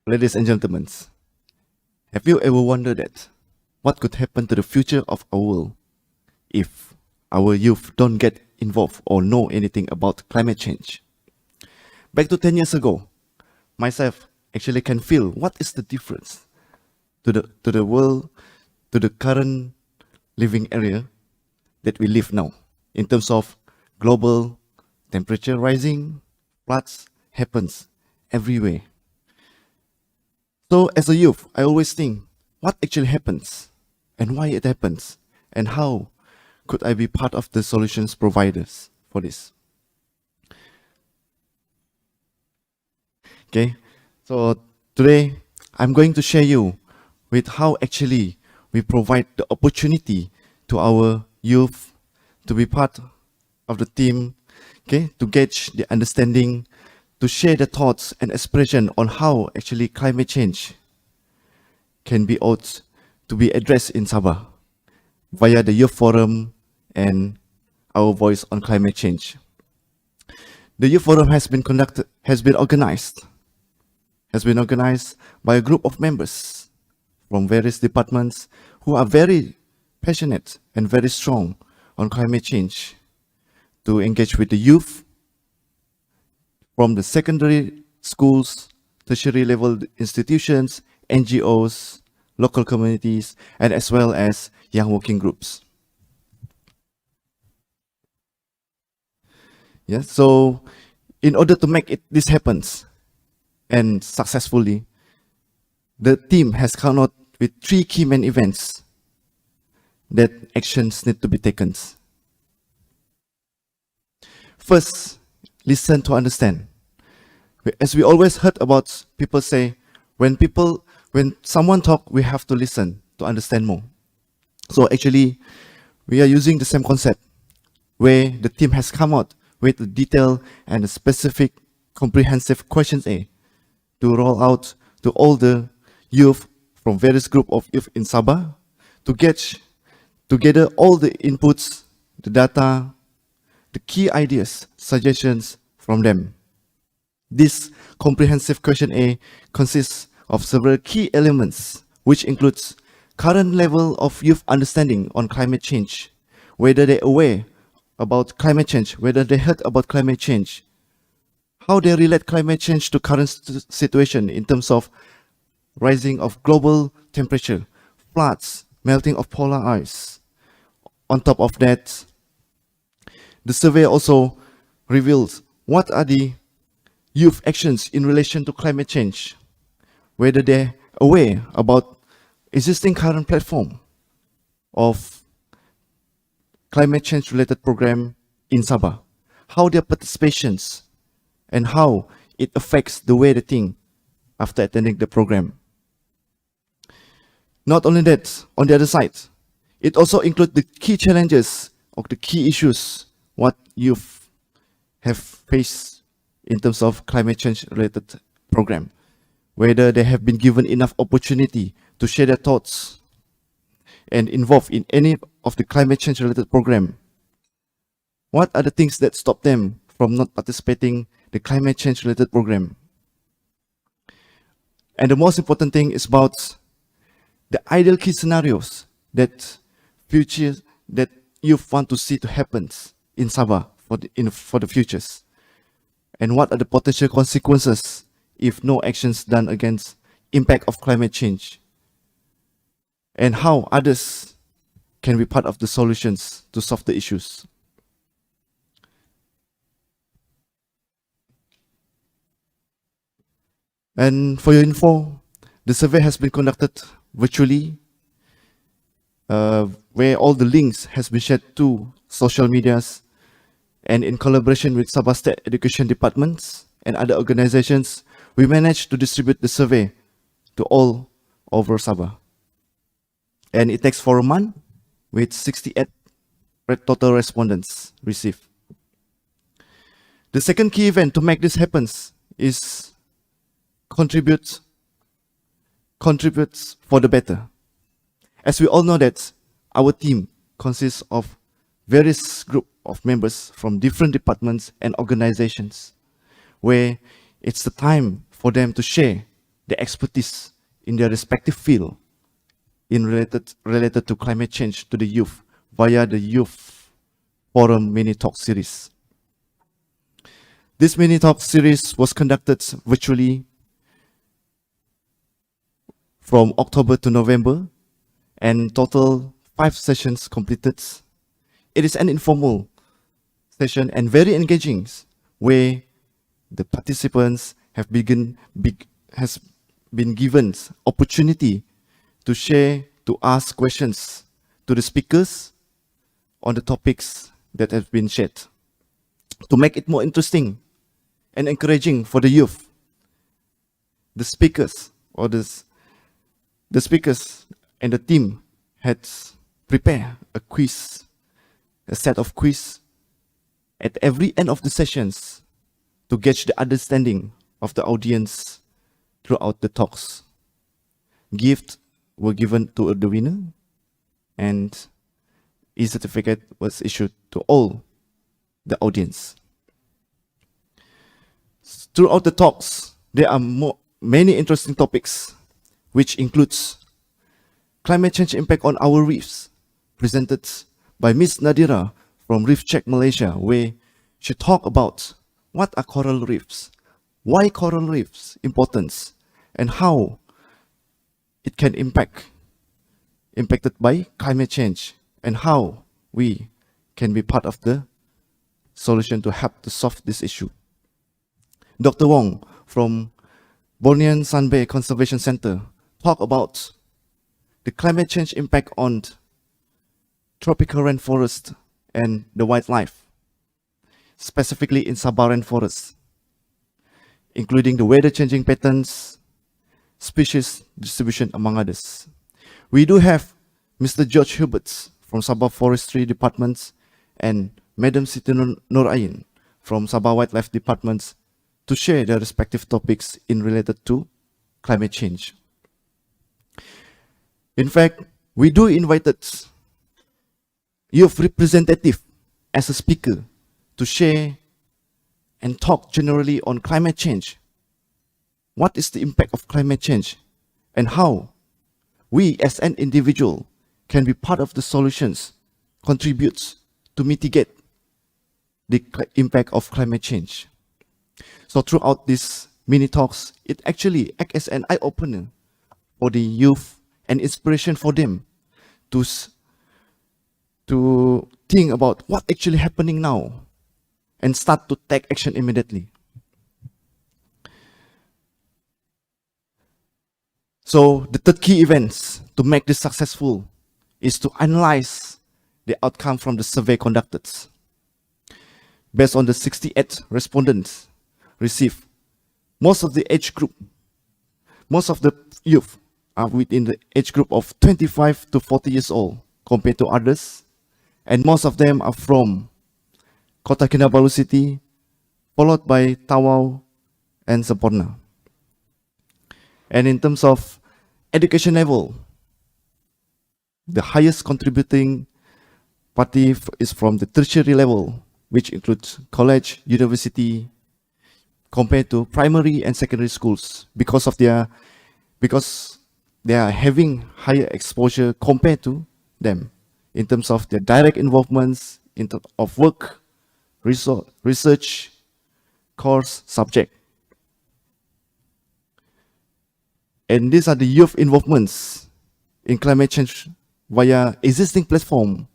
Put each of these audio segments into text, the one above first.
Ladies and gentlemen, have you ever wondered that what could happen to the future of our world if our youth don't get involved or know anything about climate change? Back to 10 years ago, myself actually can feel what is the difference to the world, to the current living area that we live now in terms of global temperature rising, floods happens everywhere. So as a youth, I always think what actually happens and why it happens and how could I be part of the solutions providers for this. Okay, so today I'm going to share you with how actually we provide the opportunity to our youth to be part of the team, okay, to gauge the understanding, to share the thoughts and aspiration on how actually climate change can be ought to be addressed in Sabah via the Youth Forum and our voice on climate change. The Youth Forum has been organized by a group of members from various departments who are very passionate and very strong on climate change to engage with the youth from the secondary schools, tertiary level institutions, NGOs, local communities, and as well as young working groups. Yes, so in order to make this happens and successfully, the team has come out with 3 key main events that actions need to be taken. First, listen to understand. As we always heard about people say, when someone talk, we have to listen to understand more. So actually, we are using the same concept where the team has come out with a detailed and a specific comprehensive questions to roll out to all the youth from various group of youth in Sabah to get together all the inputs, the data, the key ideas, suggestions from them. This comprehensive questionnaire consists of several key elements, which includes current level of youth understanding on climate change, whether they're aware about climate change, whether they heard about climate change, how they relate climate change to current situation in terms of rising of global temperature, floods, melting of polar ice. On top of that, the survey also reveals what are the youth actions in relation to climate change, whether they're aware about existing current platform of climate change related program in Sabah, how their participations and how it affects the way they think after attending the program. Not only that, on the other side, it also includes the key challenges or the key issues what youth have faced in terms of climate change related program, whether they have been given enough opportunity to share their thoughts and involved in any of the climate change related program. What are the things that stop them from not participating the climate change related program? And the most important thing is about the ideal key scenarios that youth want to see to happen in Sabah for the futures. And what are the potential consequences if no actions done against impact of climate change? And how others can be part of the solutions to solve the issues. And for your info, the survey has been conducted virtually, where all the links has been shared to social medias, and in collaboration with Sabah State Education Departments and other organizations, we managed to distribute the survey to all over Sabah. And it takes for a month with 68 total respondents received. The second key event to make this happen is contributes for the better. As we all know that our team consists of various group of members from different departments and organizations, where it's the time for them to share the expertise in their respective field in related to climate change to the youth via the Youth Forum Mini Talk series. This Mini Talk series was conducted virtually from October to November, and total 5 sessions completed. It is an informal session and very engaging, where the participants have been given opportunity to share, to ask questions to the speakers on the topics that have been shared. To make it more interesting and encouraging for the youth, the speakers and the team had prepared a set of quiz at every end of the sessions to gauge the understanding of the audience throughout the talks. Gifts were given to the winner, and e-certificate was issued to all the audience. Throughout the talks, there are many interesting topics, which includes climate change impact on our reefs, presented by Ms. Nadira from Reef Check Malaysia, where she talked about what are coral reefs, why coral reefs importance, and how it can impacted by climate change, and how we can be part of the solution to help to solve this issue. Dr. Wong from Bornean Sun Bay Conservation Center talked about the climate change impact on tropical rainforest and the wildlife, specifically in Sabah rainforest, including the weather changing patterns, species distribution, among others. We do have Mr. George Hubert from Sabah Forestry Department and Madam Siti Norain from Sabah Wildlife Department to share their respective topics in related to climate change. In fact, we do invited youth representative as a speaker to share and talk generally on climate change. What is the impact of climate change, and how we as an individual can be part of the solutions, contribute to mitigate the impact of climate change. So throughout these mini talks, it actually acts as an eye-opener for the youth and inspiration for them to think about what actually happening now and start to take action immediately. So the third key events to make this successful is to analyze the outcome from the survey conducted. Based on the 68 respondents received, most of the youth are within the age group of 25 to 40 years old compared to others, and most of them are from Kota Kinabalu City, followed by Tawau and Semporna. And in terms of education level, the highest contributing party is from the tertiary level, which includes college, university, compared to primary and secondary schools, because they are having higher exposure compared to them in terms of their direct involvements in terms of work, research, course, subject. And these are the youth involvements in climate change via existing platform,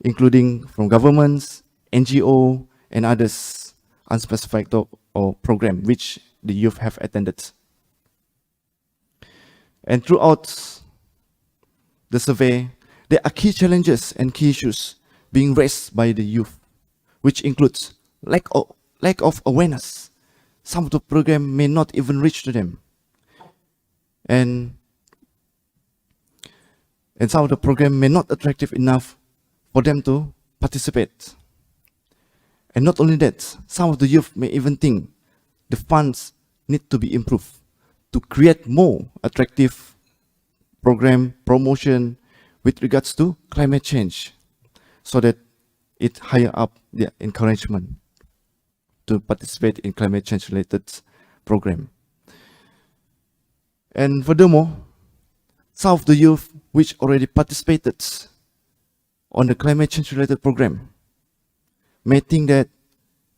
including from governments, NGO, and others unspecified or program which the youth have attended. And throughout the survey, there are key challenges and key issues being raised by the youth, which includes lack of awareness. Some of the program may not even reach to them. And some of the program may not attractive enough for them to participate. And not only that, some of the youth may even think the funds need to be improved to create more attractive program promotion with regards to climate change, so that it higher up their encouragement to participate in climate change related program. And furthermore, some of the youth which already participated on the climate change related program may think that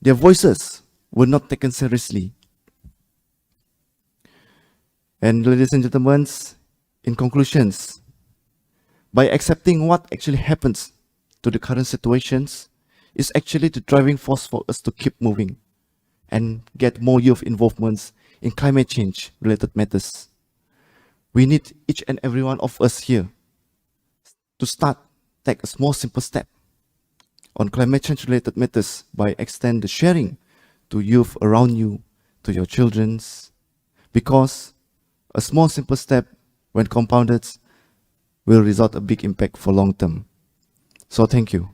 their voices were not taken seriously. And ladies and gentlemen, in conclusions, by accepting what actually happens to the current situations is actually the driving force for us to keep moving and get more youth involvements in climate change related matters. We need each and every one of us here to take a small simple step on climate change related matters by extend the sharing to youth around you, to your children's, because a small simple step when compounded will result a big impact for long term. So thank you.